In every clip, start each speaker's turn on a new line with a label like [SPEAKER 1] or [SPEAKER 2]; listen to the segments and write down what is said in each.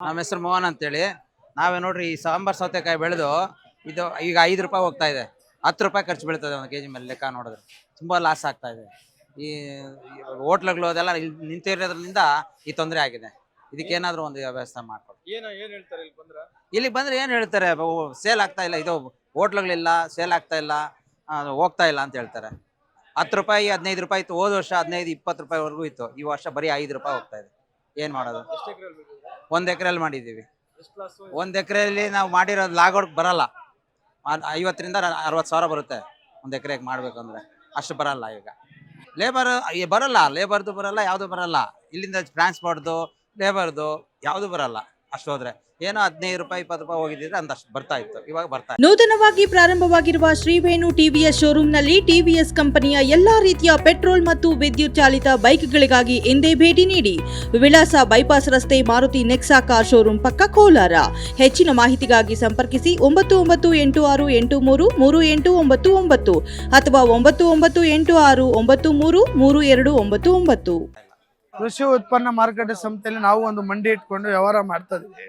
[SPEAKER 1] ನಮ್ಮ ಹೆಸರು ಮೋಹನ್ ಅಂತೇಳಿ. ನಾವೇ ನೋಡ್ರಿ ಈ ಸಾಂಬಾರ್ ಸೌತೆಕಾಯಿ ಬೆಳೆದು ಇದು ಈಗ 5 ರೂಪಾಯಿ ಹೋಗ್ತಾ ಇದೆ. 10 ರೂಪಾಯಿ ಖರ್ಚು ಬೀಳ್ತದೆ ಒಂದು ಕೆಜಿ ಮೇಲೆ ಲೆಕ್ಕ ನೋಡಿದ್ರೆ. ತುಂಬಾ ಲಾಸ್ ಆಗ್ತಾ ಇದೆ. ಈ ಹೋಟ್ಲುಗಳು ಅದೆಲ್ಲ ನಿಂತಿರೋದ್ರಿಂದ ಈ ತೊಂದರೆ ಆಗಿದೆ. ಇದಕ್ಕೇನಾದ್ರೂ ಒಂದು ವ್ಯವಸ್ಥೆ ಮಾಡ್ಕೊಡಿ.
[SPEAKER 2] ಏನ್ ಹೇಳ್ತಾರೆ ಇಲ್ಲಿ ಬಂದ್ರ?
[SPEAKER 1] ಇಲ್ಲಿ ಬಂದ್ರೆ ಏನ್ ಹೇಳ್ತಾರೆ, ಸೇಲ್ ಆಗ್ತಾ ಇಲ್ಲ, ಇದು ಹೋಟ್ಲುಗಳಿಲ್ಲ, ಸೇಲ್ ಆಗ್ತಾ ಇಲ್ಲ, ಹೋಗ್ತಾ ಇಲ್ಲ ಅಂತ ಹೇಳ್ತಾರೆ. 10 ರೂಪಾಯಿ 15 ರೂಪಾಯಿ ಇತ್ತು ಹೋದ ವರ್ಷ, 15-20 ರೂಪಾಯಿವರೆಗೂ ಇತ್ತು. ಈ ವರ್ಷ ಬರೀ 5 ರೂಪಾಯಿ ಹೋಗ್ತಾ ಇದೆ. ಏನ್ ಮಾಡೋದು?
[SPEAKER 2] ಎಷ್ಟು ಎಕರೆ ಬೆಳೆದಿದ್ದೀರಾ?
[SPEAKER 1] 1 ಎಕರೆಯಲ್ಲಿ ಮಾಡಿದ್ದೀವಿ.
[SPEAKER 2] ಎಷ್ಟು ಲಾಸ್?
[SPEAKER 1] 1 ಎಕರೆಯಲ್ಲಿ ನಾವು ಮಾಡಿರೋದು ಲಾಗೋಡ್ ಬರಲ್ಲ. 50,000 ರಿಂದ 60,000 ಬರುತ್ತೆ 1 ಎಕರೆಗೆ ಮಾಡ್ಬೇಕಂದ್ರೆ. ಅಷ್ಟು ಬರಲ್ಲ. ಈಗ ಲೇಬರ್ ಬರಲ್ಲ, ಲೇಬರ್ದು ಬರಲ್ಲ, ಯಾವುದು ಬರಲ್ಲ. ಇಲ್ಲಿಂದ ಟ್ರಾನ್ಸ್ಪೋರ್ಟ್ದು, ಲೇಬರ್ದು ಯಾವುದು ಬರಲ್ಲ. ಅಷ್ಟು ಹೋದ್ರೆ ಏನೋ 15 ರೂಪಾಯಿ 20 ರೂಪಾಯಿ ಹೋಗಿದ್ರೆ ಅಂತಷ್ಟು ಬರ್ತಾ ಇತ್ತು. ಇವಾಗ ಬರ್ತಾ ಇಲ್ಲ.
[SPEAKER 3] ನೂತನವಾಗಿ ಪ್ರಾರಂಭವಾಗಿರುವ ಶ್ರೀವೇಣು ಟಿವಿಎಸ್ ಶೋರೂಮ್ನಲ್ಲಿ ಟಿವಿಎಸ್ ಕಂಪನಿಯ ಎಲ್ಲಾ ರೀತಿಯ ಪೆಟ್ರೋಲ್ ಮತ್ತು ವಿದ್ಯುತ್ ಚಾಲಿತ ಬೈಕ್ಗಳಿಗಾಗಿ ಎಂದೇ ಭೇಟಿ ನೀಡಿ. ವಿಳಾಸ ಬೈಪಾಸ್ ರಸ್ತೆ, ಮಾರುತಿ ನೆಕ್ಸಾ ಕಾರ್ ಶೋರೂಮ್ ಪಕ್ಕ, ಕೋಲಾರ. ಹೆಚ್ಚಿನ ಮಾಹಿತಿಗಾಗಿ ಸಂಪರ್ಕಿಸಿ 9986833899 ಅಥವಾ 9986933299.
[SPEAKER 4] ಕೃಷಿ ಉತ್ಪನ್ನ ಮಾರುಕಟ್ಟೆ ಸಂಸ್ಥೆಯಲ್ಲಿ ನಾವು ಒಂದು ಮಂಡಿ ಇಟ್ಕೊಂಡು ವ್ಯವಹಾರ ಮಾಡ್ತಾ ಇದೀವಿ.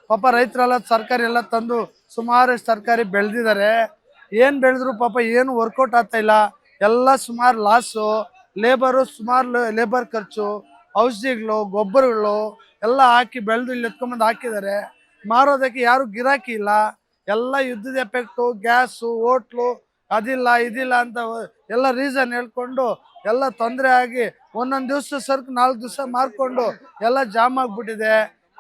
[SPEAKER 4] ಪಾಪ ರೈತರೆಲ್ಲ ತರಕಾರಿ ಎಲ್ಲ ತಂದು ಸುಮಾರು ತರಕಾರಿ ಬೆಳೆದಿದ್ದಾರೆ. ಏನು ಬೆಳೆದ್ರು ಪಾಪ ಏನು ವರ್ಕೌಟ್ ಆಗ್ತಾ ಇಲ್ಲ. ಎಲ್ಲ ಸುಮಾರು ಲಾಸು. ಸುಮಾರು ಲೇಬರ್ ಖರ್ಚು, ಔಷಧಿಗಳು, ಗೊಬ್ಬರಗಳು ಎಲ್ಲ ಹಾಕಿ ಬೆಳೆದು ಇಲ್ಲಿ ಎತ್ಕೊಂಡ್ಬಂದು ಹಾಕಿದ್ದಾರೆ. ಮಾರೋದಕ್ಕೆ ಯಾರು ಗಿರಾಕಿ ಇಲ್ಲ. ಎಲ್ಲ ಯುದ್ಧದ ಎಫೆಕ್ಟು, ಗ್ಯಾಸು, ಹೋಟ್ಲು, ಅದಿಲ್ಲ ಇದಿಲ್ಲ ಅಂತ ಎಲ್ಲ ರೀಸನ್ ಹೇಳ್ಕೊಂಡು ಎಲ್ಲ ತೊಂದರೆ ಆಗಿ ಒಂದೊಂದು ದಿವಸ ಸರಕು 4 ದಿವಸ ಮಾರ್ಕೊಂಡು ಎಲ್ಲ ಜಾಮ್ ಆಗ್ಬಿಟ್ಟಿದೆ.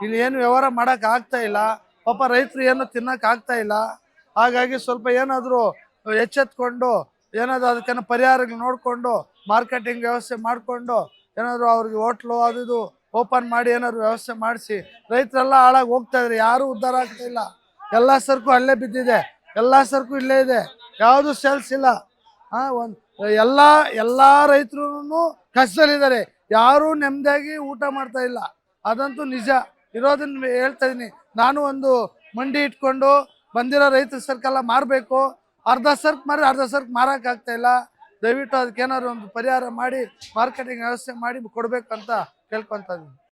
[SPEAKER 4] ಇಲ್ಲಿ ಏನು ವ್ಯವಹಾರ ಮಾಡೋಕೆ ಆಗ್ತಾ ಇಲ್ಲ. ಪಾಪ ರೈತರು ಏನು ತಿನ್ನೋಕೆ ಆಗ್ತಾ ಇಲ್ಲ. ಹಾಗಾಗಿ ಸ್ವಲ್ಪ ಏನಾದರೂ ಎಚ್ಚೆತ್ಕೊಂಡು ಏನಾದರೂ ಅದಕ್ಕೇನೋ ಪರಿಹಾರಗಳು ನೋಡಿಕೊಂಡು ಮಾರ್ಕೆಟಿಂಗ್ ವ್ಯವಸ್ಥೆ ಮಾಡಿಕೊಂಡು ಏನಾದರೂ ಅವ್ರಿಗೆ ಹೋಟ್ಲು ಅದು ಇದು ಓಪನ್ ಮಾಡಿ ಏನಾದ್ರು ವ್ಯವಸ್ಥೆ ಮಾಡಿಸಿ. ರೈತರೆಲ್ಲ ಹಾಳಾಗಿ ಹೋಗ್ತಾ ಇದ್ದಾರೆ, ಯಾರೂ ಉದ್ಧಾರ ಆಗ್ತಾ ಇಲ್ಲ. ಎಲ್ಲ ಸರಕು ಅಲ್ಲೇ ಬಿದ್ದಿದೆ, ಎಲ್ಲ ಸರಕು ಇಲ್ಲೇ ಇದೆ, ಯಾವುದು ಸೇಲ್ಸ್ ಇಲ್ಲ. ಎಲ್ಲ ರೈತರು ಕಷ್ಟದಲ್ಲಿದ್ದಾರೆ, ಯಾರೂ ನೆಮ್ಮದಿಯಾಗಿ ಊಟ ಮಾಡ್ತಾ ಇಲ್ಲ. ಅದಂತೂ ನಿಜ. ಇರೋದನ್ನ ಹೇಳ್ತಾ ಇದೀನಿ. ನಾನು ಒಂದು ಮಂಡಿ ಇಟ್ಕೊಂಡು ಬಂದಿರೋ ರೈತರ ಸರಕೆಲ್ಲ ಮಾರಬೇಕು. ಅರ್ಧ ಸರಕು ಮಾರಿ ಅರ್ಧ ಸರಕು ಮಾರೋಕ್ಕಾಗ್ತಾ ಇಲ್ಲ. ದಯವಿಟ್ಟು ಅದಕ್ಕೇನಾದ್ರು ಒಂದು ಪರಿಹಾರ ಮಾಡಿ ಮಾರ್ಕೆಟಿಂಗ್ ವ್ಯವಸ್ಥೆ ಮಾಡಿ ಕೊಡಬೇಕು ಅಂತ ಕೇಳ್ಕೊತಾ ಇದೀನಿ.